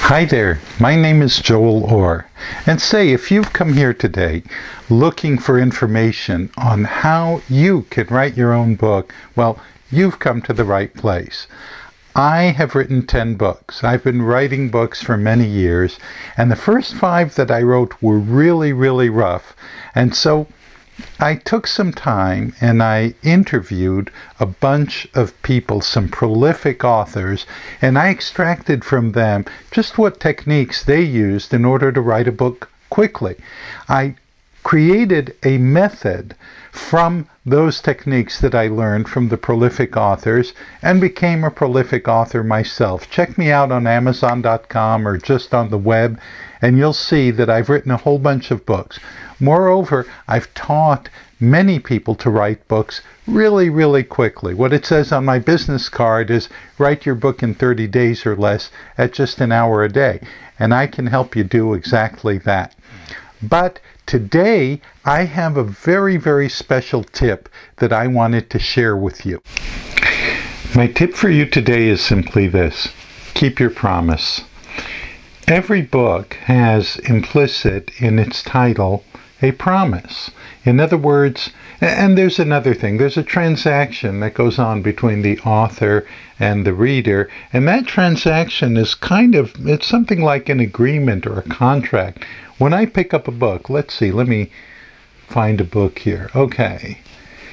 Hi there, my name is Joel Orr, and say if you've come here today looking for information on how you can write your own book, well, you've come to the right place. I have written 10 books. I've been writing books for many years, and the first 5 that I wrote were really, really rough, and so I took some time and I interviewed a bunch of people, some prolific authors, and I extracted from them just what techniques they used in order to write a book quickly. I created a method from those techniques that I learned from the prolific authors and became a prolific author myself. Check me out on Amazon.com or just on the web, and you'll see that I've written a whole bunch of books. Moreover, I've taught many people to write books really, really quickly. What it says on my business card is write your book in 30 days or less at just an hour a day. And I can help you do exactly that. But today, I have a very, very special tip that I wanted to share with you. My tip for you today is simply this: keep your promise. Every book has implicit in its title a promise. In other words, and there's another thing, there's a transaction that goes on between the author and the reader, and that transaction is it's something like an agreement or a contract. When I pick up a book, let's see, let me find a book here. Okay,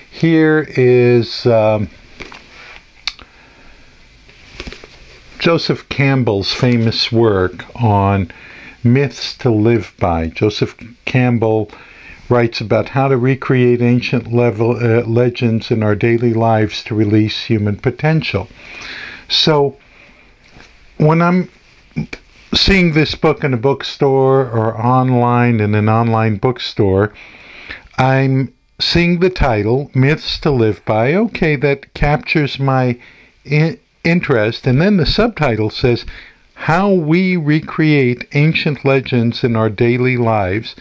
here is Joseph Campbell's famous work on myths to live by. Joseph Campbell writes about how to recreate ancient legends in our daily lives to release human potential. So when I'm seeing this book in a bookstore or online in an online bookstore, I'm seeing the title, Myths to Live By. Okay, that captures my interest. And then the subtitle says, How We Recreate Ancient Legends in Our Daily Lives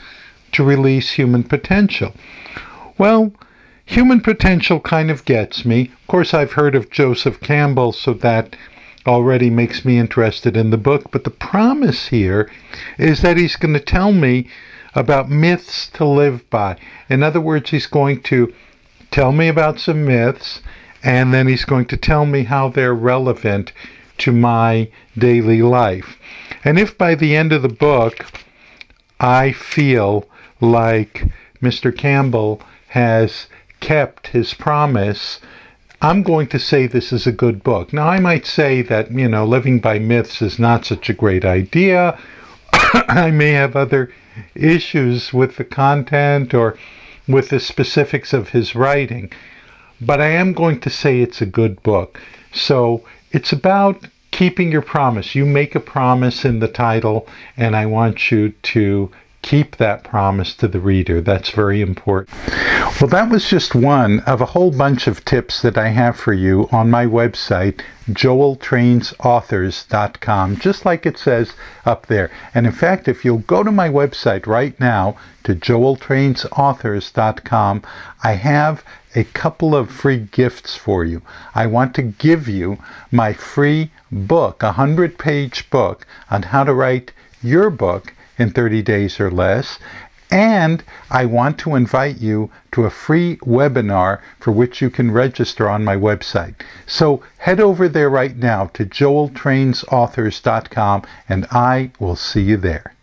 to Release Human Potential. Well, human potential kind of gets me. Of course, I've heard of Joseph Campbell, so that already makes me interested in the book. But the promise here is that he's going to tell me about myths to live by. In other words, he's going to tell me about some myths, and then he's going to tell me how they're relevant to my daily life. And if by the end of the book I feel like Mr. Campbell has kept his promise, I'm going to say this is a good book. Now, I might say that, living by myths is not such a great idea. I may have other issues with the content or with the specifics of his writing, but I am going to say it's a good book. So it's about keeping your promise. You make a promise in the title, and I want you to keep that promise to the reader. That's very important. Well, that was just one of a whole bunch of tips that I have for you on my website, joeltrainsauthors.com, just like it says up there. And in fact, if you'll go to my website right now, to joeltrainsauthors.com, I have a couple of free gifts for you. I want to give you my free book, a 100-page book on how to write your book in 30 days or less. And I want to invite you to a free webinar for which you can register on my website. So head over there right now to joeltrainsauthors.com, and I will see you there.